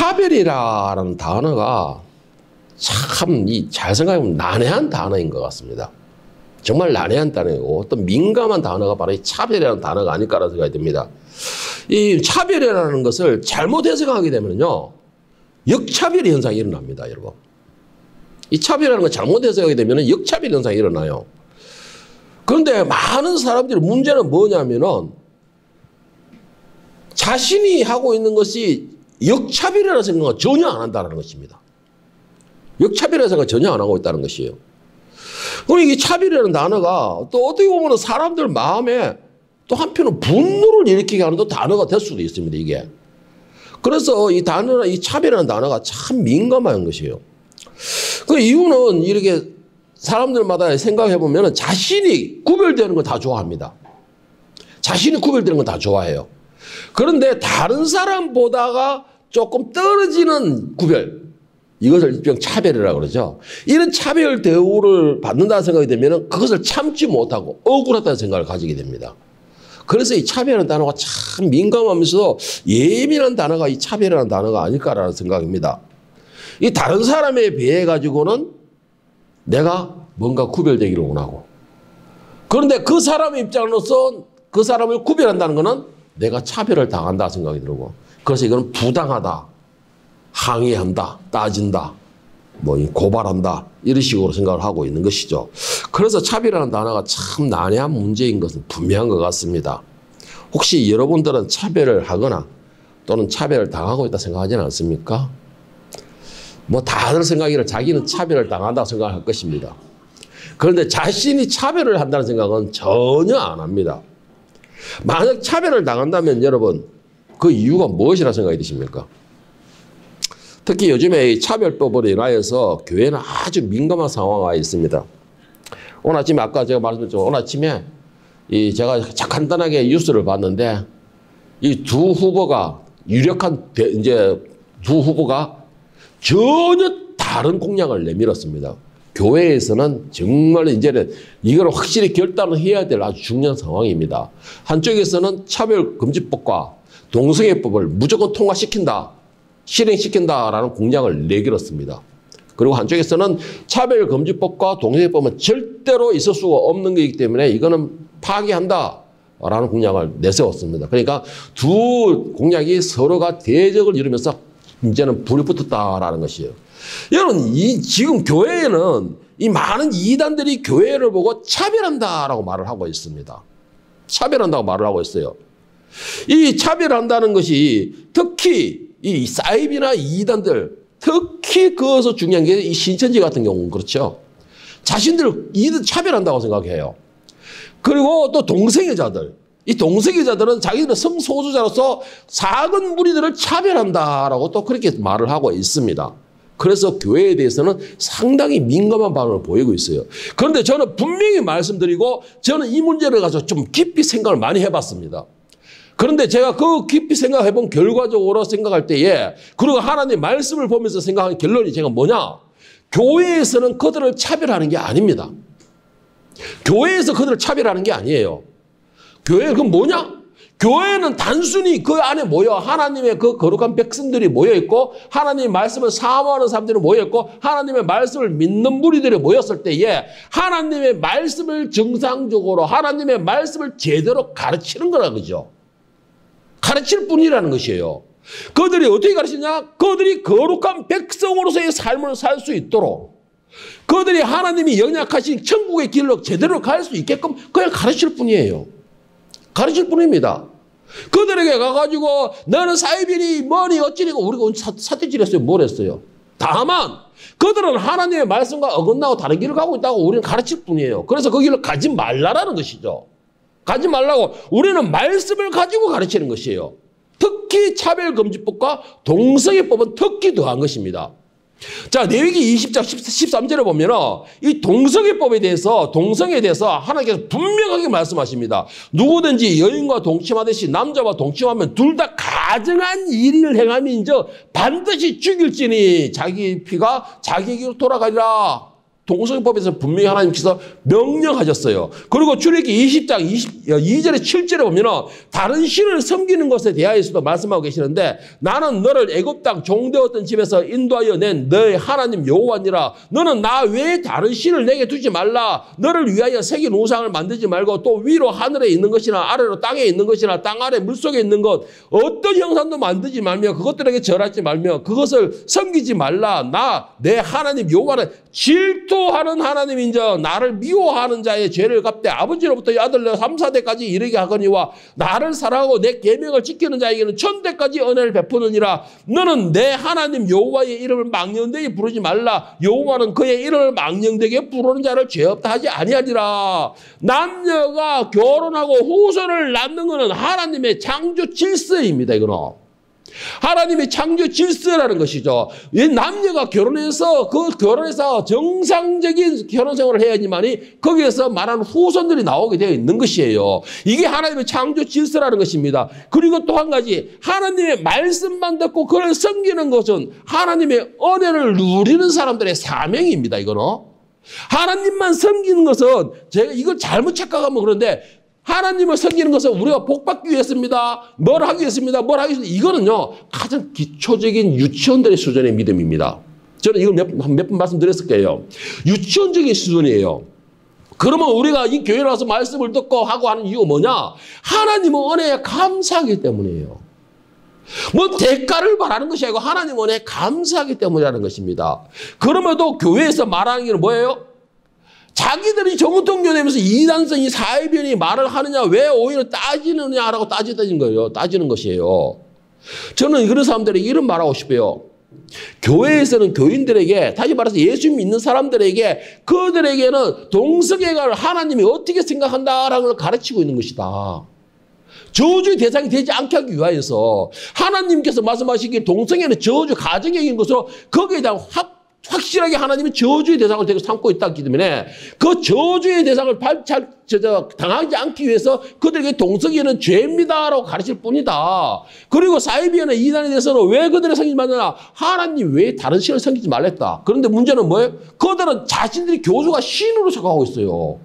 차별이라는 단어가 참 잘 생각해보면 난해한 단어인 것 같습니다. 정말 난해한 단어이고 또 민감한 단어가 바로 이 차별이라는 단어가 아닐까라는 생각이 듭니다. 이 차별이라는 것을 잘못 해석하게 되면요, 역차별 현상이 일어납니다, 여러분. 이 차별이라는 걸 잘못 해석하게 되면 역차별 현상이 일어나요. 그런데 많은 사람들이 문제는 뭐냐면은 자신이 하고 있는 것이 역차별이라는 생각을 전혀 안 한다는 것입니다. 역차별이라는 생각을 전혀 안 하고 있다는 것이에요. 그럼 이 차별이라는 단어가 또 어떻게 보면 사람들 마음에 또 한편은 분노를 일으키게 하는 또 단어가 될 수도 있습니다, 이게. 그래서 이 단어나 이 차별이라는 단어가 참 민감한 것이에요. 그 이유는 이렇게 사람들마다 생각해 보면 자신이 구별되는 걸 다 좋아합니다. 자신이 구별되는 걸 다 좋아해요. 그런데 다른 사람보다가 조금 떨어지는 구별, 이것을 일명 차별이라고 그러죠. 이런 차별 대우를 받는다는 생각이 되면 그것을 참지 못하고 억울하다는 생각을 가지게 됩니다. 그래서 이 차별이라는 단어가 참 민감하면서 예민한 단어가 이 차별이라는 단어가 아닐까라는 생각입니다. 이 다른 사람에 비해 가지고는 내가 뭔가 구별되기를 원하고, 그런데 그 사람의 입장으로서 그 사람을 구별한다는 것은 내가 차별을 당한다 생각이 들고, 그래서 이거는 부당하다, 항의한다, 따진다, 뭐 고발한다, 이런 식으로 생각을 하고 있는 것이죠. 그래서 차별이라는 단어가 참 난해한 문제인 것은 분명한 것 같습니다. 혹시 여러분들은 차별을 하거나 또는 차별을 당하고 있다 생각하지는 않습니까? 뭐 다들 생각이라 자기는 차별을 당한다고 생각할 것입니다. 그런데 자신이 차별을 한다는 생각은 전혀 안 합니다. 만약 차별을 당한다면 여러분, 그 이유가 무엇이라 생각이 드십니까? 특히 요즘에 이 차별법으로 인하여서 교회는 아주 민감한 상황에 있습니다. 오늘 아침에 아까 제가 말씀드렸죠. 오늘 아침에 제가 간단하게 뉴스를 봤는데 이 두 후보가 유력한 이제 두 후보가 전혀 다른 공약을 내밀었습니다. 교회에서는 정말 이제는 이걸 확실히 결단을 해야 될 아주 중요한 상황입니다. 한쪽에서는 차별금지법과 동성애법을 무조건 통과시킨다, 실행시킨다라는 공약을 내걸었습니다. 그리고 한쪽에서는 차별금지법과 동성애법은 절대로 있을 수가 없는 것이기 때문에 이거는 파기한다라는 공약을 내세웠습니다. 그러니까 두 공약이 서로가 대적을 이루면서 이제는 불이 붙었다라는 것이에요. 여러분, 지금 교회에는 이 많은 이단들이 교회를 보고 차별한다라고 말을 하고 있습니다. 차별한다고 말을 하고 있어요. 이 차별한다는 것이 특히 이 사이비나 이단들, 특히 그것서 중요한 게 이 신천지 같은 경우는 그렇죠. 자신들 이들 차별한다고 생각해요. 그리고 또 동성애자들. 이 동성애자들은 자기들은 성소수자로서 작은 무리들을 차별한다라고 또 그렇게 말을 하고 있습니다. 그래서 교회에 대해서는 상당히 민감한 반응을 보이고 있어요. 그런데 저는 분명히 말씀드리고 저는 이 문제를 가지고 좀 깊이 생각을 많이 해봤습니다. 그런데 제가 그 깊이 생각해본 결과적으로 생각할 때에, 그리고 하나님의 말씀을 보면서 생각한 결론이 제가 뭐냐? 교회에서는 그들을 차별하는 게 아닙니다. 교회에서 그들을 차별하는 게 아니에요. 교회는 그 뭐냐? 교회는 단순히 그 안에 모여 하나님의 그 거룩한 백성들이 모여있고 하나님의 말씀을 사모하는 사람들이 모여있고 하나님의 말씀을 믿는 무리들이 모였을 때에 하나님의 말씀을 정상적으로 하나님의 말씀을 제대로 가르치는 거라 그죠. 가르칠 뿐이라는 것이에요. 그들이 어떻게 가르치냐? 그들이 거룩한 백성으로서의 삶을 살 수 있도록, 그들이 하나님이 영약하신 천국의 길로 제대로 갈 수 있게끔 그냥 가르칠 뿐이에요. 가르칠 뿐입니다. 그들에게 가가지고 너는 사이비니 뭐니 어찌니고 우리가 사태질했어요. 뭘 했어요? 다만 그들은 하나님의 말씀과 어긋나고 다른 길을 가고 있다고 우리는 가르칠 뿐이에요. 그래서 그 길을 가지 말라라는 것이죠. 가지 말라고 우리는 말씀을 가지고 가르치는 것이에요. 특히 차별금지법과 동성애법은 특히 더한 것입니다. 자, 레위기 20장 13절에 보면 이 동성애법에 대해서, 동성애에 대해서 하나님께서 분명하게 말씀하십니다. 누구든지 여인과 동침하듯이 남자와 동침하면 둘 다 가증한 일을 행함인즉 반드시 죽일지니 자기 피가 자기에게로 돌아가리라. 동성애법에서 분명히 하나님께서 명령하셨어요. 그리고 출애굽기 20장 2절에 7절에 보면은 다른 신을 섬기는 것에 대하여서도 말씀하고 계시는데 나는 너를 애굽 땅 종되었던 집에서 인도하여 낸 너의 하나님 여호와니라. 너는 나 외에 다른 신을 내게 두지 말라. 너를 위하여 새긴 우상을 만들지 말고 또 위로 하늘에 있는 것이나 아래로 땅에 있는 것이나 땅 아래 물속에 있는 것 어떤 형상도 만들지 말며 그것들에게 절하지 말며 그것을 섬기지 말라. 나 내 하나님 여호와는 질투하는 하나님인저 나를 미워하는 자의 죄를 갚되 아버지로부터 아들로 3, 4대까지 이르게 하거니와 나를 사랑하고 내 계명을 지키는 자에게는 1000대까지 은혜를 베푸느니라. 너는 내 하나님 여호와의 이름을 망령되게 부르지 말라. 여호와는 그의 이름을 망령되게 부르는 자를 죄 없다 하지 아니하니라. 남녀가 결혼하고 후손을 낳는 것은 하나님의 창조 질서입니다. 이거는. 하나님의 창조 질서라는 것이죠. 남녀가 결혼해서 정상적인 결혼 생활을 해야지만이 거기에서 말하는 후손들이 나오게 되어 있는 것이에요. 이게 하나님의 창조 질서라는 것입니다. 그리고 또 한 가지 하나님의 말씀만 듣고 그를 섬기는 것은 하나님의 은혜를 누리는 사람들의 사명입니다. 이거는 하나님만 섬기는 것은 제가 이걸 잘못 착각하면 그런데 하나님을 섬기는 것은 우리가 복받기 위해서입니다. 뭘 하기 위해서입니다. 뭘 하기 위해서 이거는요 가장 기초적인 유치원들의 수준의 믿음입니다. 저는 이걸 몇 번 말씀드렸을 거예요. 유치원적인 수준이에요. 그러면 우리가 이 교회에 와서 말씀을 듣고 하고 하는 이유가 뭐냐? 하나님의 은혜에 감사하기 때문이에요. 뭐 대가를 바라는 것이 아니고 하나님 은혜에 감사하기 때문이라는 것입니다. 그럼에도 교회에서 말하는 게 뭐예요? 자기들이 정통교되면서 이단성이 사회변이 말을 하느냐 왜 오히려 따지느냐라고 따지는 거예요. 따지는 것이에요. 저는 그런 사람들에게 이런 말하고 싶어요. 교회에서는 교인들에게 다시 말해서 예수 믿는 사람들에게 그들에게는 동성애가 하나님이 어떻게 생각한다라는 걸 가르치고 있는 것이다. 저주의 대상이 되지 않게 하기 위하여서 하나님께서 말씀하시기에 동성애는 저주 가정적인 것으로 거기에 대한 확실하게 하나님이 저주의 대상을 되게 삼고 있다기 때문에 그 저주의 대상을 당하지 않기 위해서 그들에게 동성애는 죄입니다라고 가르칠 뿐이다. 그리고 사이비언의 이단에 대해서는 왜 그들의 섬기지 말느냐? 하나님 외에 다른 신을 섬기지 말랬다. 그런데 문제는 뭐예요? 그들은 자신들이 교주가 신으로 생각하고 있어요.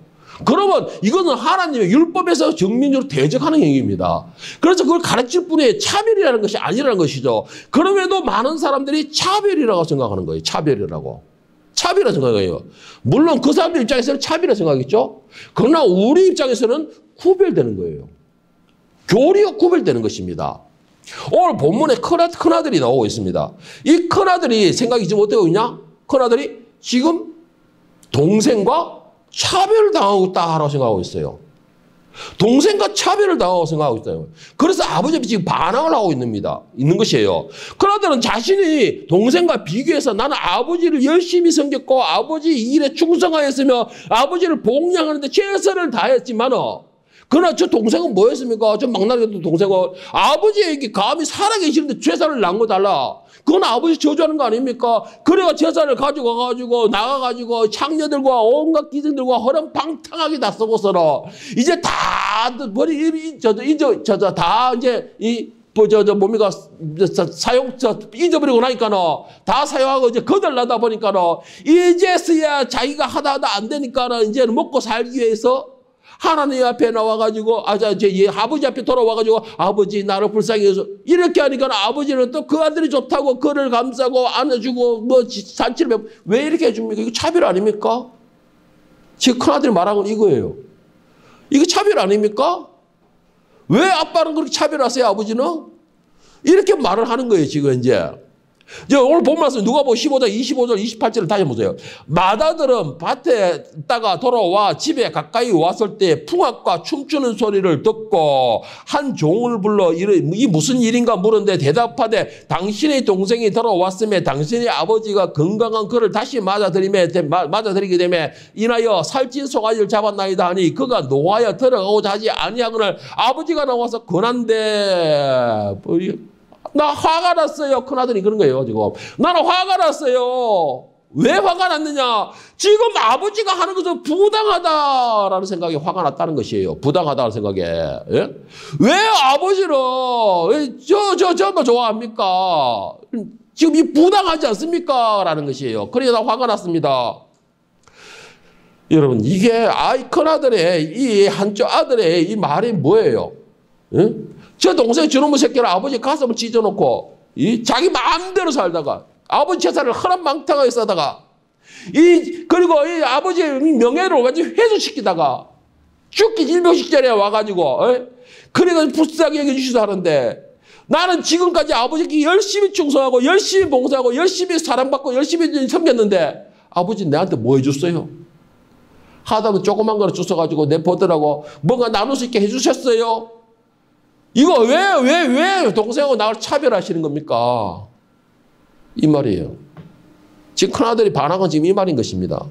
그러면 이것은 하나님의 율법에서 정면적으로 대적하는 행위입니다. 그래서 그걸 가르칠 뿐에 차별이라는 것이 아니라는 것이죠. 그럼에도 많은 사람들이 차별이라고 생각하는 거예요. 차별이라고. 차별이라고 생각해요. 물론 그 사람들 입장에서는 차별이라고 생각하겠죠. 그러나 우리 입장에서는 구별되는 거예요. 교리가 구별되는 것입니다. 오늘 본문에 큰아들이 나오고 있습니다. 이 큰아들이 생각이 지금 어떻게 있냐? 큰아들이 지금 동생과 차별을 당하고 있다라고 생각하고 있어요. 동생과 차별을 당하고 생각하고 있어요. 그래서 아버지가 지금 반항을 하고 있는 것이에요. 그러다는 자신이 동생과 비교해서 나는 아버지를 열심히 섬겼고 아버지 일에 충성하였으며 아버지를 복양하는데 최선을 다했지만 그러나 저 동생은 뭐였습니까? 저 막나리 동생은 아버지에게 감히 살아계시는데 제사를 남겨달라. 그건 아버지 저주하는 거 아닙니까? 그래가 제사를 가지고 가가지고 나가가지고 창녀들과 온갖 기생들과 허름방탕하게 다 쓰고서는 이제 다 머리 다 이제 뭡니까 잊어버리고 나니까는 다 사용하고 이제 거덜나다 보니까는 이제서야 자기가 하다 안 되니까는 이제는 먹고 살기 위해서 하나님 앞에 나와가지고, 아버지 앞에 돌아와가지고, 아버지, 나를 불쌍히 해서, 이렇게 하니까 아버지는 또 그 아들이 좋다고 그를 감싸고, 안아주고, 잔치를 왜 이렇게 해줍니까? 이거 차별 아닙니까? 지금 큰아들이 말하는 건 이거예요. 이거 차별 아닙니까? 왜 아빠는 그렇게 차별하세요, 아버지는? 이렇게 말을 하는 거예요, 지금 이제. 오늘 본 말씀 누가복음 15장 25절 28절을 다시 보세요. 맏아들은 밭에 있다가 돌아와 집에 가까이 왔을 때 풍악과 춤추는 소리를 듣고 한 종을 불러 이 무슨 일인가 물었는데 대답하되 당신의 동생이 돌아왔음에 당신의 아버지가 건강한 그를 다시 맞아들이게 되매 인하여 살찐 송아지를 잡았나이다 하니 그가 노하여 들어가고자 하지 아니하거늘 아버지가 나와서 권한대 나 화가 났어요. 큰아들이 그런 거예요. 지금 나는 화가 났어요. 왜 화가 났느냐? 지금 아버지가 하는 것은 부당하다라는 생각에 화가 났다는 것이에요. 부당하다는 생각에. 예? 왜 아버지를 저만 좋아합니까? 지금 이 부당하지 않습니까? 라는 것이에요. 그래서 나 화가 났습니다. 여러분, 이게 큰 아들의, 이 한쪽 아들의 이 말이 뭐예요? 응? 저 동생 저놈의 새끼를 아버지 가슴을 찢어놓고, 자기 마음대로 살다가, 아버지 재산을 허랑망탕하게 쓰다가, 그리고 이 아버지의 명예를 가지고 회수시키다가, 죽기 일병식전에 와가지고, 그래서 불쌍히 여겨주시도 하는데, 나는 지금까지 아버지께 열심히 충성하고, 열심히 봉사하고, 열심히 사랑받고, 열심히 섬겼는데, 아버지 내한테 뭐 해줬어요? 하다못해 조그만 거를 주워가지고 내 보더라고 뭔가 나눌 수 있게 해주셨어요? 이거 왜 동생하고 나를 차별하시는 겁니까? 이 말이에요. 지금 큰아들이 반항은 지금 이 말인 것입니다.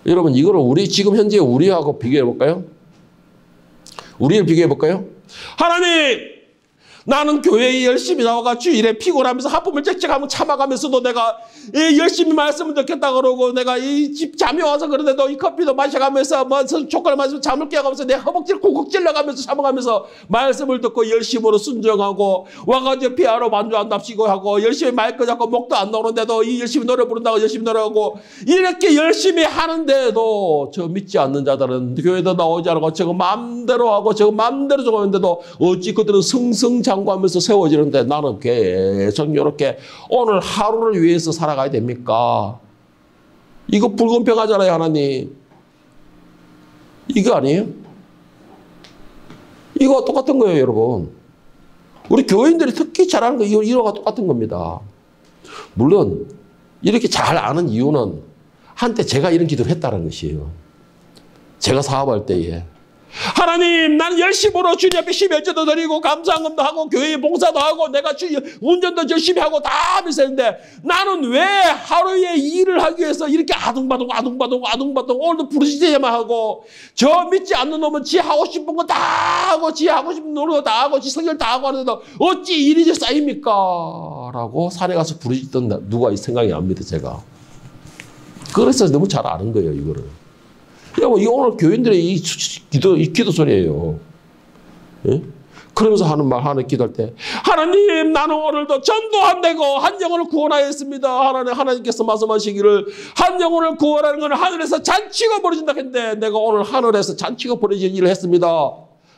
여러분, 이거를 지금 현재 우리하고 비교해 볼까요? 우리를 비교해 볼까요? 하나님! 나는 교회에 열심히 나와가 주일에 피곤하면서 하품을 짹짹하면 참아가면서도 내가 열심히 말씀을 듣겠다 그러고 내가 이 집 잠이 와서 그런데도 이 커피도 마셔가면서 뭐 초콜릿 마시면서 잠을 깨가면서 내 허벅지를 콕콕 찔러가면서 참아가면서 말씀을 듣고 열심으로 순정하고 와가지고 피아노 반주한답시고 하고 열심히 마이크 잡고 목도 안 나오는데도 이 열심히 노래 부른다고 열심히 노래하고 이렇게 열심히 하는데도 저 믿지 않는 자들은 교회도 나오지 않고 저거 마음대로 하고 저거 마음대로 저거 하는데도 어찌 그들은 승승장구하면서 세워지는데 나는 계속 이렇게 오늘 하루를 위해서 살아가야 됩니까? 이거 불공평하잖아요, 하나님. 이거 아니에요? 이거 똑같은 거예요, 여러분. 우리 교인들이 특히 잘하는 거 이거가 똑같은 겁니다. 물론 이렇게 잘 아는 이유는 한때 제가 이런 기도를 했다는 것이에요. 제가 사업할 때에 하나님, 나는 열심으로 주님 앞에 십여조도 드리고 감사함도 하고 교회 봉사도 하고 내가 운전도 열심히 하고 다 하면서 했는데 나는 왜 하루에 일을 하기 위해서 이렇게 아둥바둥 오늘도 부르짖어야만 하고 저 믿지 않는 놈은 지 하고 싶은 거 다 하고 지 하고 싶은 노래 다 하고 지 성결 다 하고 하는데도 어찌 일이 쌓입니까? 라고 산에 가서 부르짖던 누가 이 생각이 납니다, 제가. 그래서 너무 잘 아는 거예요, 이거를. 여러분, 이거 오늘 교인들의 이 기도 소리예요. 예? 그러면서 하는 기도할 때, 하나님, 나는 오늘도 전도 안 되고 한 영혼을 구원하였습니다. 하나님께서 말씀하시기를 한 영혼을 구원하는 것은 하늘에서 잔치가 벌어진다 했는데 내가 오늘 하늘에서 잔치가 벌어진 일을 했습니다.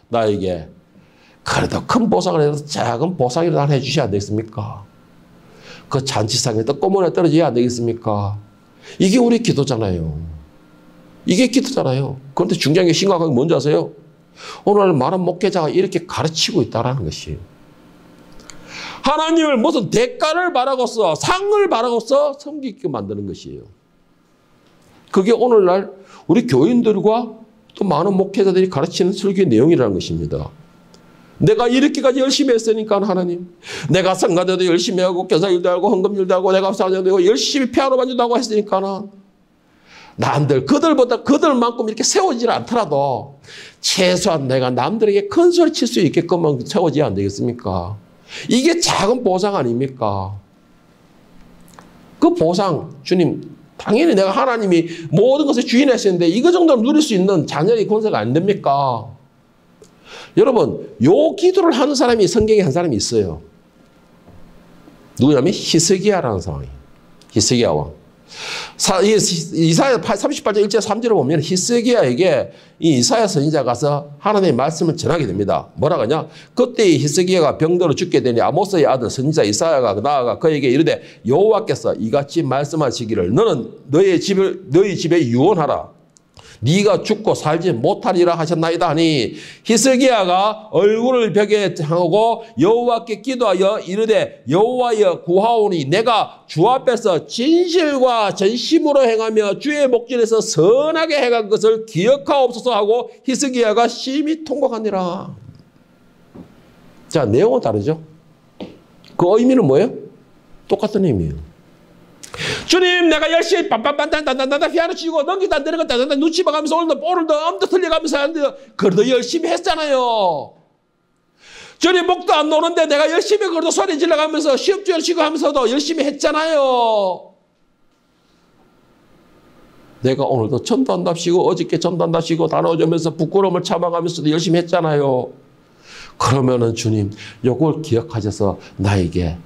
나에게. 그래도 큰 보상을 해서 작은 보상이라도 해주셔야 안 되겠습니까? 그 잔치상에 또 꼬문에 떨어져야 안 되겠습니까? 이게 우리 기도잖아요. 이게 기도잖아요. 그런데 중요한 게 심각한 게 뭔지 아세요? 오늘 많은 목회자가 이렇게 가르치고 있다는 것이에요. 하나님을 무슨 대가를 바라고서 상을 바라고서 섬기게 만드는 것이에요. 그게 오늘날 우리 교인들과 또 많은 목회자들이 가르치는 설교의 내용이라는 것입니다. 내가 이렇게까지 열심히 했으니까 하나님, 내가 성가대도 열심히 하고 교사일도 하고 헌금일도 하고 내가 사장도 열심히 피아노 반주도 하고 했으니까는 남들, 그들만큼 이렇게 세워지지 않더라도 최소한 내가 남들에게 큰 소리 칠 수 있게끔만 세워져야 안 되겠습니까? 이게 작은 보상 아닙니까? 그 보상, 주님, 당연히 내가 하나님이 모든 것을 주인하시는데 이거 정도는 누릴 수 있는 자녀의 권세가 안 됩니까? 여러분, 요 기도를 하는 사람이 성경에 한 사람이 있어요. 누구냐면 히스기야라는 사람이에요. 히스기야 왕. 이사야 38장 1절 3절을 보면 히스기야에게 이 이사야 선지자가 가서 하나님의 말씀을 전하게 됩니다. 뭐라고 하냐? 그때 히스기야가 병들어 죽게 되니 아모스의 아들 선지자 이사야가 나아가 그에게 이르되 여호와께서 이같이 말씀하시기를 너는 너희 집에 유언하라. 네가 죽고 살지 못하리라 하셨나이다 하니 히스기야가 얼굴을 벽에 향하고 여호와께 기도하여 이르되 여호와여 구하오니 내가 주 앞에서 진실과 전심으로 행하며 주의 목전에서 선하게 행한 것을 기억하옵소서 하고 히스기야가 심히 통곡하니라. 자, 내용은 다르죠? 그 의미는 뭐예요? 똑같은 의미예요. 주님, 내가 열심히 빰빰빰빰빰빰빰 피아노 치고 넘기도 안 되는 거 눈치 봐가면서 오늘도 엄청 틀려가면서 하는데 그래도 열심히 했잖아요. 주님, 목도 안 노는데 내가 열심히 그래도 소리 질러가면서 시험주를 치고 하면서도 열심히 했잖아요. 내가 오늘도 전도한답시고 어저께 전도한답시고 다녀오면서 부끄러움을 참아가면서도 열심히 했잖아요. 그러면은 주님, 요걸 기억하셔서 나에게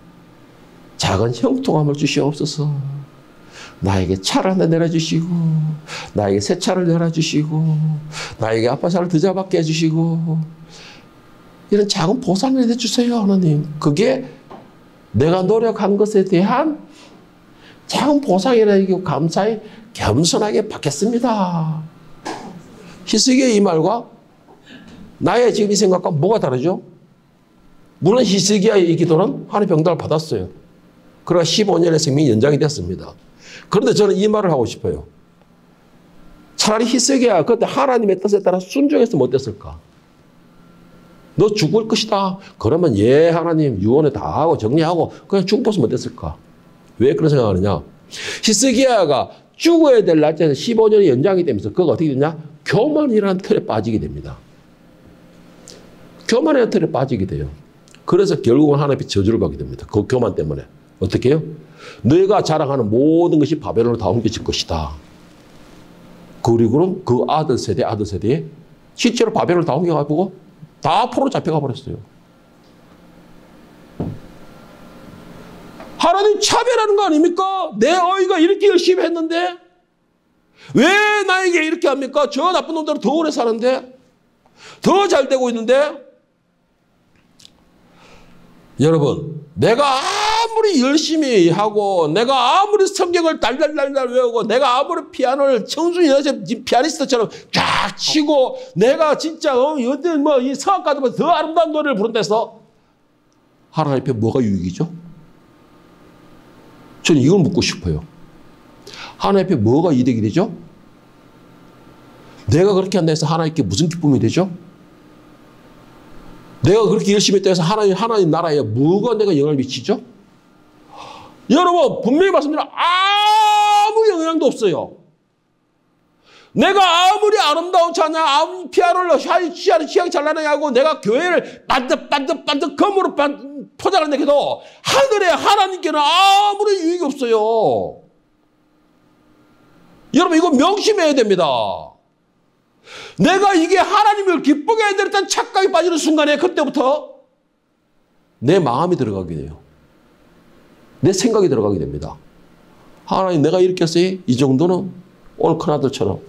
작은 형통함을 주시옵소서. 나에게 차를 한 대 내려주시고, 나에게 새 차를 내려주시고, 나에게 아빠 차를 더 잘 받게 해주시고, 이런 작은 보상을 해주세요, 하나님. 그게 내가 노력한 것에 대한 작은 보상이라 이게 감사히 겸손하게 받겠습니다. 히스기야의 이 말과 나의 지금 이 생각과 뭐가 다르죠? 물론 히스기야의 이 기도는 하나님의 병답을 받았어요. 그러나 15년의 생명이 연장이 됐습니다. 그런데 저는 이 말을 하고 싶어요. 차라리 히스기야가 그때 하나님의 뜻에 따라 순종해서 못 됐을까? 너 죽을 것이다. 그러면 예 하나님 유언에 다 하고 정리하고 그냥 죽어서 못 됐을까? 왜 그런 생각하느냐? 히스기야가 죽어야 될 날짜에서 15년이 연장이 되면서 그가 어떻게 되냐? 교만이라는 틀에 빠지게 됩니다. 교만이라는 틀에 빠지게 돼요. 그래서 결국은 하나님의 저주를 받게 됩니다. 그 교만 때문에. 어떻게 해요? 너희가 자랑하는 모든 것이 바벨론으로 다 옮겨질 것이다. 그리고는 그 아들 세대에 실제로 바벨론을 다 옮겨가지고 다 포로 잡혀가 버렸어요. 하나님 차별하는 거 아닙니까? 내 어이가 이렇게 열심히 했는데 왜 나에게 이렇게 합니까? 저 나쁜 놈들은 더 오래 사는데 더 잘 되고 있는데 여러분 내가 아무리 열심히 하고 내가 아무리 성경을 달달달달 외우고 내가 아무리 피아노를 청순히 여자 피아니스트처럼 쫙 치고 내가 진짜 이 성악가들보다 더 아름다운 노래를 부른다해서 하나님 앞에 뭐가 유익이죠? 저는 이걸 묻고 싶어요. 하나님 앞에 뭐가 이득이 되죠? 내가 그렇게 한다 해서 하나님께 무슨 기쁨이 되죠? 내가 그렇게 열심히 했다 해서 하나님 나라에 뭐가 내가 영향을 미치죠? 여러분 분명히 말씀드리면 아무 영향도 없어요. 내가 아무리 아름다운 찬양, 아무리 피아노를 취향이 잘 나냐고 내가 교회를 반듯반듯 검으로 포장을 해도 하늘에 하나님께는 아무런 유익이 없어요. 여러분 이거 명심해야 됩니다. 내가 이게 하나님을 기쁘게 해야 되겠다는 착각에 빠지는 순간에 그때부터 내 마음이 들어가게 돼요. 내 생각이 들어가게 됩니다. 하나님 내가 이렇게 했어요. 이 정도는 오늘 큰아들처럼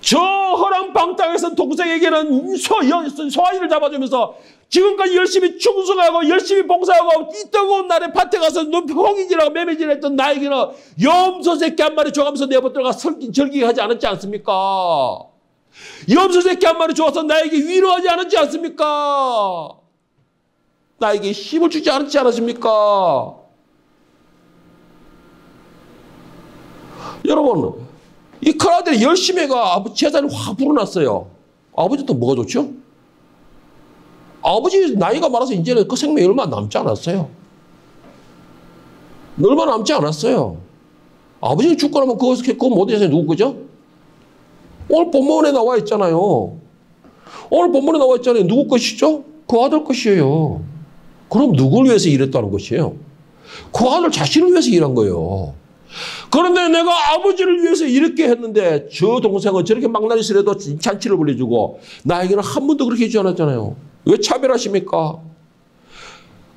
저 허랑 방탕에서 동생에게는 소아이를 잡아주면서 지금까지 열심히 충성하고 열심히 봉사하고 이 뜨거운 날에 밭에 가서 홍이질하고 매매질했던 나에게는 염소 새끼 한 마리 줘가면서 내버려가 절기하지 않았지 않습니까? 염소 새끼 한 마리 줘서 나에게 위로하지 않았지 않습니까? 나에게 힘을 주지 않았지 않았습니까? 여러분 이 큰아들이 열심히 해가 아버지 재산이 확 불어났어요. 아버지도 뭐가 좋죠? 아버지 나이가 많아서 이제는 그 생명이 얼마 남지 않았어요. 얼마 남지 않았어요. 아버지가 죽고 나면 그거 못 해서 누구 거죠? 오늘 본문에 나와 있잖아요. 오늘 본문에 나와 있잖아요. 누구 것이죠? 그 아들 것이에요. 그럼 누굴 위해서 일했다는 것이에요? 그 아들 자신을 위해서 일한 거예요. 그런데 내가 아버지를 위해서 이렇게 했는데 저 동생은 저렇게 망나니스라도 잔치를 벌려주고 나에게는 한 번도 그렇게 해주지 않았잖아요. 왜 차별하십니까?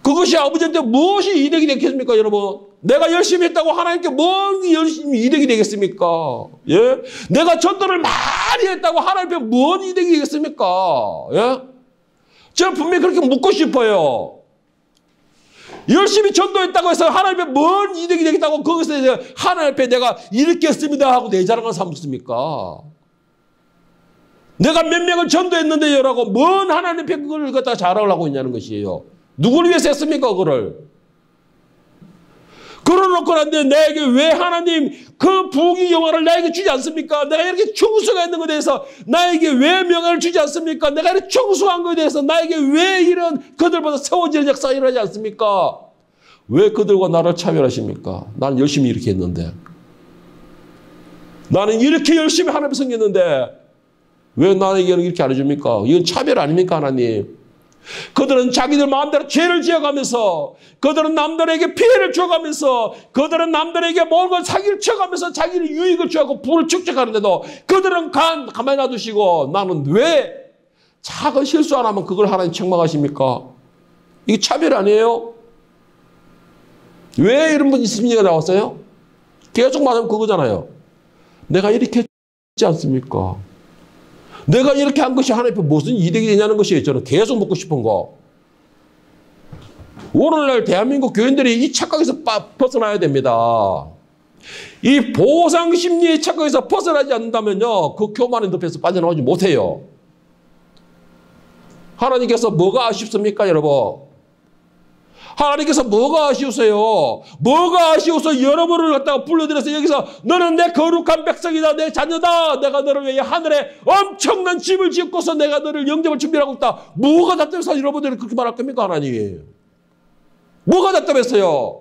그것이 아버지한테 무엇이 이득이 되겠습니까, 여러분? 내가 열심히 했다고 하나님께 뭔 열심히 이득이 되겠습니까? 예? 내가 전도를 많이 했다고 하나님께 뭔 이득이 되겠습니까? 예? 저는 분명히 그렇게 묻고 싶어요. 열심히 전도했다고 해서 하나님 앞에 뭔 이득이 되겠다고 거기서 하나님 앞에 내가 이렇게 했습니다 하고 내 자랑을 삼습니까? 내가 몇 명을 전도했는데요 라고 뭔 하나님 앞에 그걸 갖다가 자랑을 하고 있냐는 것이에요. 누구를 위해서 했습니까 그거를? 그러놓고 난데 내게 왜 하나님 그 부귀 영화를 나에게 주지 않습니까? 내가 이렇게 충성했는 것에 대해서 나에게 왜 명예를 주지 않습니까? 내가 이렇게 충성한 것에 대해서 나에게 왜 이런 그들보다 세워지는 역사가 일어나지 않습니까? 왜 그들과 나를 차별하십니까? 나는 열심히 이렇게 했는데 나는 이렇게 열심히 하나님 섬겼는데 왜 나에게는 이렇게 안 해줍니까? 이건 차별 아닙니까 하나님? 그들은 자기들 마음대로 죄를 지어가면서 그들은 남들에게 피해를 줘가면서 그들은 남들에게 뭔가 사기를 쳐가면서 자기를 유익을 취하고 부를 축적하는데도 그들은 가만히 놔두시고 나는 왜 작은 실수 안 하면 그걸 하나님 책망하십니까? 이게 차별 아니에요? 왜 이런 분이 심리가 나왔어요? 계속 말하면 그거잖아요. 내가 이렇게 했지 않습니까? 내가 이렇게 한 것이 하나님 앞에 무슨 이득이 되냐는 것이에요. 저는 계속 묻고 싶은 거. 오늘날 대한민국 교인들이 이 착각에서 벗어나야 됩니다. 이 보상심리의 착각에서 벗어나지 않는다면요, 그 교만의 늪에서 빠져나오지 못해요. 하나님께서 뭐가 아쉽습니까, 여러분? 하나님께서 뭐가 아쉬우세요? 뭐가 아쉬워서 여러분을 갖다가 불러들여서 여기서 너는 내 거룩한 백성이다, 내 자녀다, 내가 너를 위해 하늘에 엄청난 집을 짓고서 내가 너를 영접을 준비하고 있다. 뭐가 답답해서 여러분들이 그렇게 말할 겁니까, 하나님? 뭐가 답답했어요?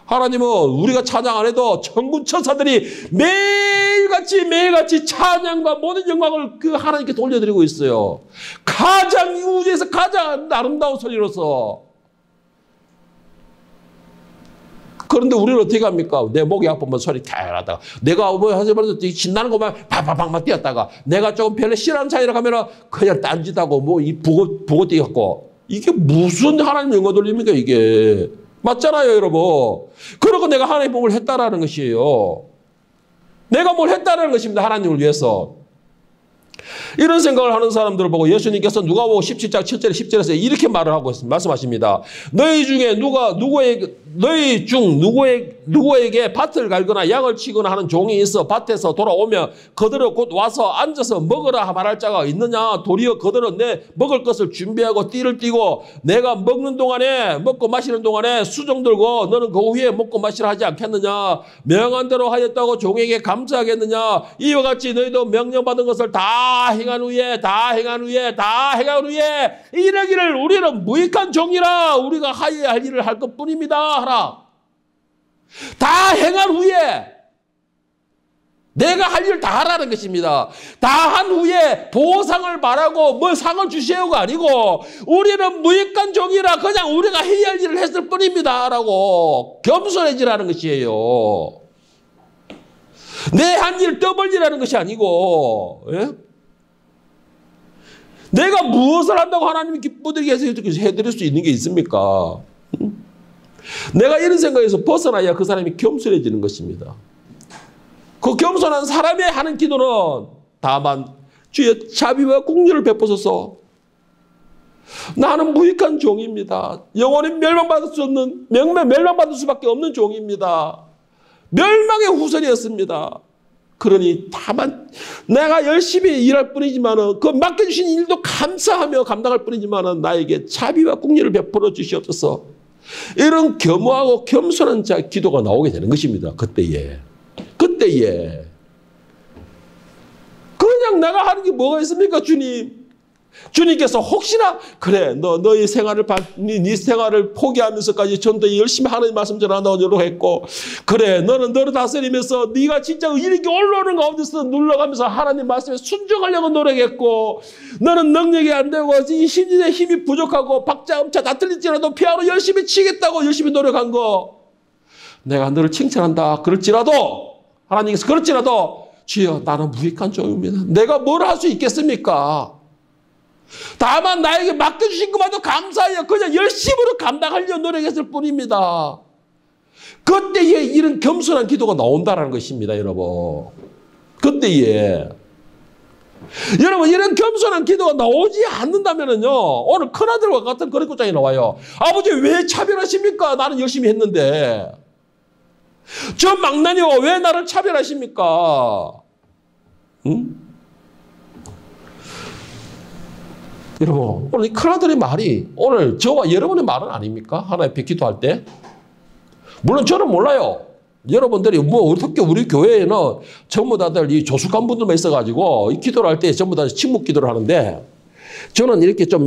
하나님은 우리가 찬양 안 해도 천군 천사들이 매일같이 찬양과 모든 영광을 그 하나님께 돌려드리고 있어요. 가장 우주에서 가장 아름다운 소리로서. 그런데 우리는 어떻게 합니까? 내 목이 아프면 소리 캬하다가 내가 뭐 하지만 신나는 것만 팍팍팍 뛰었다가 내가 조금 별로 싫어하는 사이라 가면은 그냥 딴짓하고 뭐 이 부고 뛰었고, 이게 무슨 하나님 영광 돌립니까 이게? 맞잖아요, 여러분. 그러고 내가 하나님의 복을 했다라는 것이에요. 내가 뭘 했다라는 것입니다, 하나님을 위해서. 이런 생각을 하는 사람들을 보고 예수님께서 누가복음 17장 7절에 10절에서 이렇게 말을 하고 말씀하십니다. 너희 중에 누구에게 밭을 갈거나 양을 치거나 하는 종이 있어 밭에서 돌아오면 그들은 곧 와서 앉아서 먹으라 말할 자가 있느냐? 도리어 그들은 내 먹을 것을 준비하고 띠를 띠고 내가 먹는 동안에 먹고 마시는 동안에 수종 들고 너는 그 후에 먹고 마시라 하지 않겠느냐? 명한 대로 하였다고 종에게 감사하겠느냐? 이와 같이 너희도 명령받은 것을 다 행한 후에 이러기를 우리는 무익한 종이라 우리가 하여야 할 일을 할 것뿐입니다 하라. 다 행한 후에 내가 할 일을 다 하라는 것입니다. 다 한 후에 보상을 말하고 뭘 상을 주시오가 아니고 우리는 무익한 종이라 그냥 우리가 해야 할 일을 했을 뿐입니다 라고 겸손해지라는 것이에요. 내 한 일 떠벌리라는 것이 아니고, 예? 내가 무엇을 한다고 하나님이 기쁘게 해서 해드릴 수 있는 게 있습니까? 내가 이런 생각에서 벗어나야 그 사람이 겸손해지는 것입니다. 그 겸손한 사람이 하는 기도는 다만 주의 자비와 긍휼을 베푸소서. 나는 무익한 종입니다. 영원히 멸망받을 수 없는, 멸망받을 수밖에 없는 종입니다. 멸망의 후손이었습니다. 그러니 다만 내가 열심히 일할 뿐이지만은 그 맡겨주신 일도 감사하며 감당할 뿐이지만은 나에게 자비와 긍휼을 베풀어 주시옵소서. 이런 겸허하고 겸손한 자 기도가 나오게 되는 것입니다. 그때에 그냥 내가 하는 게 뭐가 있습니까, 주님? 주님께서 혹시나 그래 너의 생활을 네 생활을 포기하면서까지 전도에 열심히 하나님 말씀 전하도록 했고, 그래 너는 너를 다스리면서 네가 진짜 이렇게 올라오는 가운데서 눌러가면서 하나님 말씀에 순종하려고 노력했고, 너는 능력이 안 되고 이 심리의 힘이 부족하고 박자 음차 다 틀릴지라도 피아노 열심히 치겠다고 열심히 노력한 거, 내가 너를 칭찬한다. 그럴지라도 하나님께서 그럴지라도 주여 나는 무익한 종입니다. 내가 뭘 할 수 있겠습니까? 다만 나에게 맡겨주신 것만도 감사해요. 그냥 열심으로 감당하려고 노력했을 뿐입니다. 그때에 이런 겸손한 기도가 나온다는 것입니다, 여러분. 그때에. 여러분, 이런 겸손한 기도가 나오지 않는다면요, 오늘 큰아들과 같은 그런 것장이 나와요. 아버지, 왜 차별하십니까? 나는 열심히 했는데. 저 망나니와 왜 나를 차별하십니까? 응? 여러분, 오늘 이 큰아들의 말이 오늘 저와 여러분의 말은 아닙니까? 하나님 앞에 기도할 때. 물론 저는 몰라요. 여러분들이 뭐 어떻게 우리 교회에는 전부 다들 이 조숙한 분들만 있어가지고 이 기도를 할 때 전부 다 침묵 기도를 하는데, 저는 이렇게 좀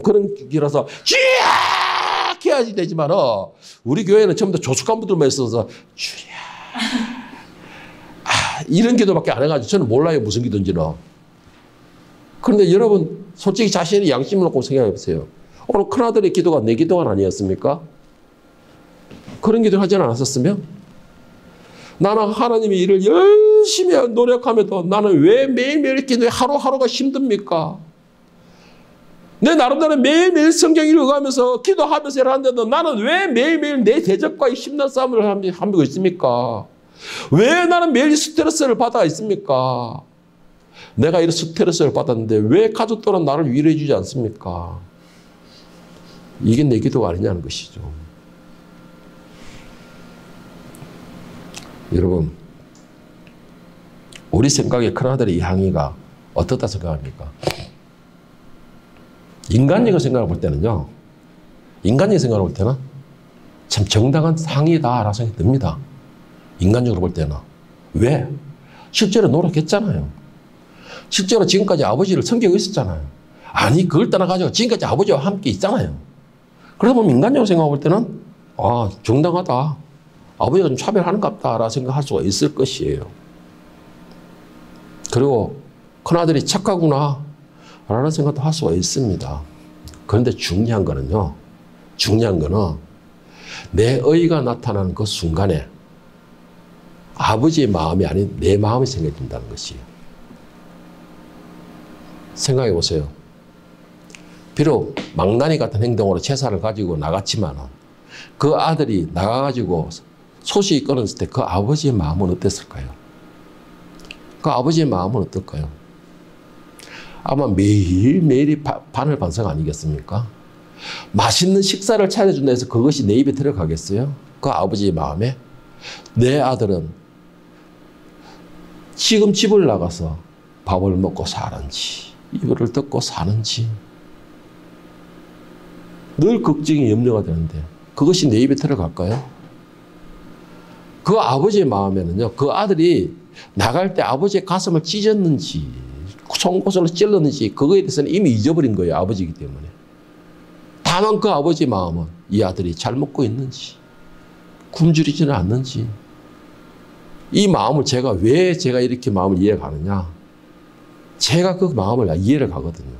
그런 기라서 쥐악 해야지 되지만 우리 교회는 전부 다 조숙한 분들만 있어서 쥐악 이런 기도밖에 안 해가지고 저는 몰라요, 무슨 기도인지는. 그런데 여러분 솔직히 자신의 양심을 놓고 생각해 보세요. 오늘 큰아들의 기도가 내 기도가 아니었습니까? 그런 기도를 하지 않았었으면 나는 하나님의 일을 열심히 노력하면도 나는 왜 매일매일 기도에 하루하루가 힘듭니까? 내 나름대로 매일매일 성경 읽어가면서 기도하면서 일하는데도 나는 왜 매일매일 내 대적과의 힘든 싸움을 하고 있습니까? 왜 나는 매일 스트레스를 받아 있습니까? 내가 이런 스트레스를 받았는데 왜 가족들은 나를 위로해 주지 않습니까? 이게 내 기도가 아니냐는 것이죠. 여러분, 우리 생각에 큰아들의 이 항의가 어떻다 생각합니까? 인간적으로 생각해 볼 때는요, 인간적인 생각을 볼 때는 참 정당한 항의다라고 생각이 듭니다. 인간적으로 볼 때는. 왜? 실제로 노력했잖아요. 실제로 지금까지 아버지를 섬기고 있었잖아요. 아니, 그걸 떠나가지고 지금까지 아버지와 함께 있잖아요. 그러다 보면 인간적으로 생각해 볼 때는, 아, 정당하다. 아버지가 좀 차별하는갑다라고 생각할 수가 있을 것이에요. 그리고 큰아들이 착하구나 라는 생각도 할 수가 있습니다. 그런데 중요한 거는요, 중요한 거는 내 의가 나타나는 그 순간에 아버지의 마음이 아닌 내 마음이 생각이 든다는 것이에요. 생각해 보세요. 비록 망나니 같은 행동으로 제사를 가지고 나갔지만 그 아들이 나가가지고 소식이 끊었을 때 그 아버지의 마음은 어땠을까요? 그 아버지의 마음은 어떨까요? 아마 매일매일이 반을반성 아니겠습니까? 맛있는 식사를 차려준다 해서 그것이 내 입에 들어가겠어요? 그 아버지의 마음에? 내 아들은 지금 집을 나가서 밥을 먹고 사는지, 이불을 덮고 사는지 늘 걱정이 염려가 되는데 그것이 내 입에 들어갈까요? 그 아버지의 마음에는요, 그 아들이 나갈 때 아버지의 가슴을 찢었는지 송곳으로 찔렀는지 그거에 대해서는 이미 잊어버린 거예요. 아버지이기 때문에. 다만 그 아버지의 마음은 이 아들이 잘 먹고 있는지 굶주리지는 않는지, 이 마음을 왜 제가 이렇게 마음을 이해가느냐, 제가 그 마음을 이해를 가거든요.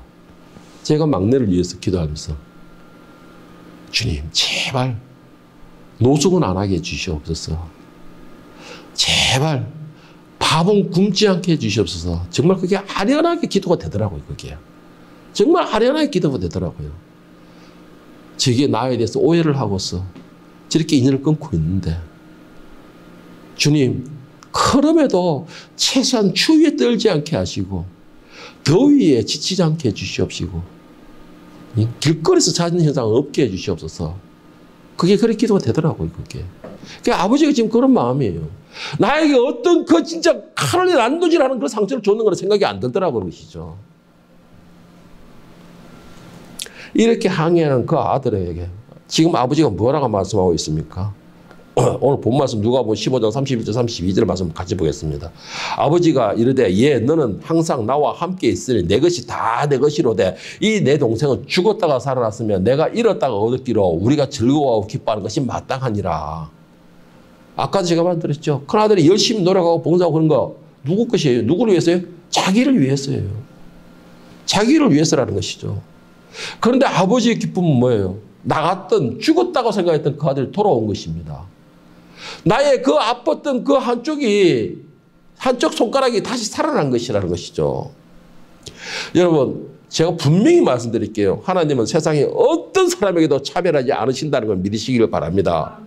제가 막내를 위해서 기도하면서 주님 제발 노숙은 안 하게 해주시옵소서. 제발 밥은 굶지 않게 해주시옵소서. 정말 그게 아련하게 기도가 되더라고요. 그게 정말 아련하게 기도가 되더라고요. 저게 나에 대해서 오해를 하고서 저렇게 인연을 끊고 있는데, 주님 그럼에도 최소한 추위에 떨지 않게 하시고 더위에 지치지 않게 해주시옵시고 길거리에서 찾는 현상 없게 해주시옵소서. 그게 그렇게 기도가 되더라고요. 그게 아버지가 지금 그런 마음이에요. 나에게 어떤 그 진짜 칼을 난도질하는 그런 상처를 줬는 거는 생각이 안 들더라고요. 그러시죠. 이렇게 항의하는 그 아들에게 지금 아버지가 뭐라고 말씀하고 있습니까? 오늘 본 말씀 누가복음 15장 31절 32절 말씀 같이 보겠습니다. 아버지가 이르되 예 너는 항상 나와 함께 있으니 내 것이 다 내 것이로되 이 내 동생은 죽었다가 살아났으면 내가 잃었다가 얻었기로 우리가 즐거워하고 기뻐하는 것이 마땅하니라. 아까도 제가 말씀드렸죠. 큰아들이 열심히 노력하고 봉사하고 그런 거 누구 것이에요? 누구를 위해서요? 자기를 위해서예요. 자기를 위해서라는 것이죠. 그런데 아버지의 기쁨은 뭐예요? 나갔던 죽었다고 생각했던 그 아들이 돌아온 것입니다. 나의 그 아팠던 그 한쪽 손가락이 다시 살아난 것이라는 것이죠. 여러분 제가 분명히 말씀드릴게요. 하나님은 세상에 어떤 사람에게도 차별하지 않으신다는 걸 믿으시기를 바랍니다.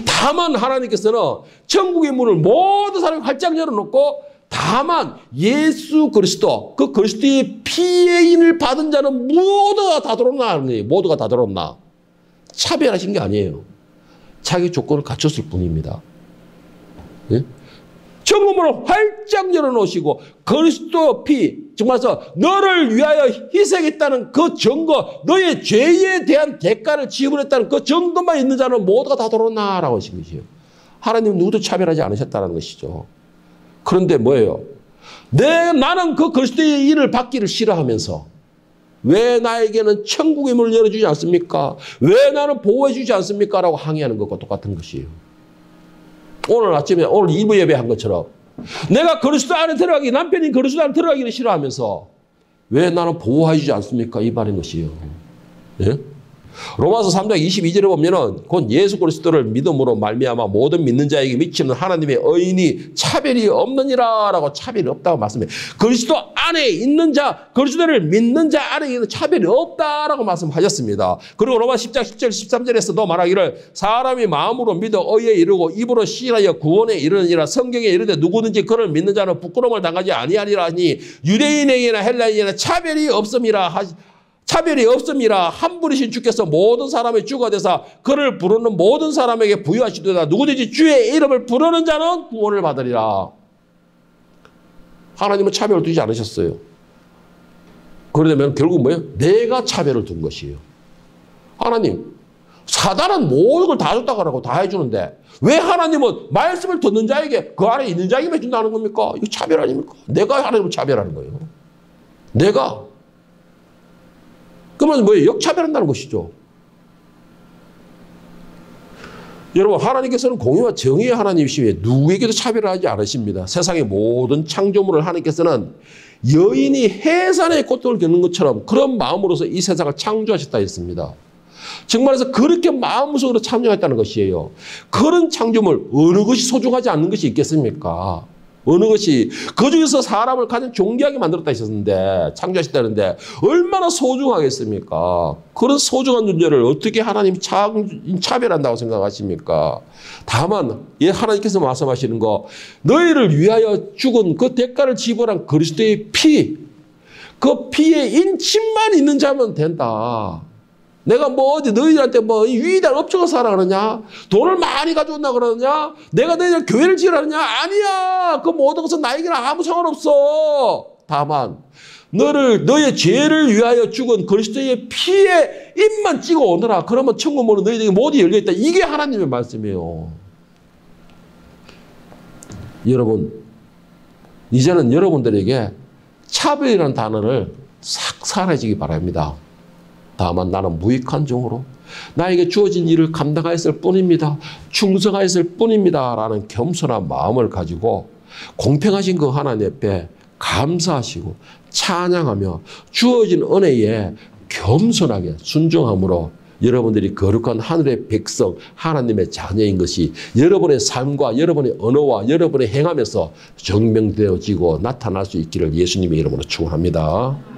다만 하나님께서는 천국의 문을 모든 사람이 활짝 열어놓고 다만 예수 그리스도 그 그리스도의 피의 인을 받은 자는 모두가 다 들어온다 하는 거예요. 모두가 다 들어온다. 차별하신 게 아니에요. 자기 조건을 갖췄을 뿐입니다. 예? 천국문을 활짝 열어놓으시고 그리스도 피 정말서 너를 위하여 희생했다는 그 증거, 너의 죄에 대한 대가를 지불했다는 그 증거만 있는 자는 모두가 다 들어온다라고 하신 것이에요. 하나님은 누구도 차별하지 않으셨다는 것이죠. 그런데 뭐예요? 나는 그 그리스도의 인을 받기를 싫어하면서 왜 나에게는 천국의 문을 열어주지 않습니까? 왜 나는 보호해 주지 않습니까? 라고 항의하는 것과 똑같은 것이에요. 오늘 아침에 오늘 2부 예배한 것처럼 내가 그리스도 안에 들어가기, 남편이 그리스도 안에 들어가기를 싫어하면서 왜 나는 보호해 주지 않습니까? 이 말인 것이에요. 예? 로마서 3장 22절에 보면은 곧 예수 그리스도를 믿음으로 말미암아 모든 믿는 자에게 미치는 하나님의 의인이 차별이 없느니라라고 차별이 없다고 말씀해요. 그리스도 안에 있는 자, 그리스도를 믿는 자 안에 있는 차별이 없다라고 말씀하셨습니다. 그리고 로마 10장 10절 13절에서도 말하기를 사람이 마음으로 믿어 의에 이르고 입으로 시인하여 구원에 이르느니라. 성경에 이르되 누구든지 그를 믿는 자는 부끄러움을 당하지 아니하리라 하니 유대인에게나 헬라인에게나 차별이 없음이라 차별이 없음이라. 한 분이신 주께서 모든 사람의 주가 되사 그를 부르는 모든 사람에게 부여하시도다. 누구든지 주의 이름을 부르는 자는 구원을 받으리라. 하나님은 차별을 두지 않으셨어요. 그러려면 결국 뭐예요? 내가 차별을 둔 것이에요. 하나님, 사단은 모든 걸 다 줬다고 하고 다 해주는데 왜 하나님은 말씀을 듣는 자에게 그 안에 있는 자에게 준다는 겁니까? 이거 차별 아닙니까? 내가 하나님을 차별하는 거예요. 내가. 그러면 뭐예요? 역차별한다는 것이죠. 여러분, 하나님께서는 공의와 정의의 하나님이시며 누구에게도 차별하지 않으십니다. 세상의 모든 창조물을 하나님께서는 여인이 해산의 고통을 겪는 것처럼 그런 마음으로서 이 세상을 창조하셨다 했습니다. 정말해서 그렇게 마음속으로 참여했다는 것이에요. 그런 창조물 어느 것이 소중하지 않는 것이 있겠습니까? 어느 것이 그중에서 사람을 가장 존귀하게 만들었다 했었는데 창조하셨다는데 얼마나 소중하겠습니까? 그런 소중한 존재를 어떻게 하나님이 차별한다고 생각하십니까? 다만 하나님께서 말씀하시는 거 너희를 위하여 죽은 그 대가를 지불한 그리스도의 피, 그 피의 인침만 있는 자면 된다. 내가 뭐 어디 너희들한테 뭐 위대한 업적을 사라 그러냐? 돈을 많이 가져온다 그러냐? 내가 너희들 교회를 지으라 그러냐? 아니야. 그 모든 것은 나에게는 아무 상관없어. 다만 너의 죄를 위하여 죽은 그리스도의 피에 입만 찍어 오너라. 그러면 천국 문은 너희들에게 모두 열려있다. 이게 하나님의 말씀이에요. 여러분, 이제는 여러분들에게 차별이라는 단어를 싹 사라지기 바랍니다. 다만 나는 무익한 종으로 나에게 주어진 일을 감당하였을 뿐입니다. 충성하였을 뿐입니다. 라는 겸손한 마음을 가지고 공평하신 그 하나님 앞에 감사하시고 찬양하며 주어진 은혜에 겸손하게 순종함으로 여러분들이 거룩한 하늘의 백성, 하나님의 자녀인 것이 여러분의 삶과 여러분의 언어와 여러분의 행함에서 증명되어지고 나타날 수 있기를 예수님의 이름으로 축원합니다.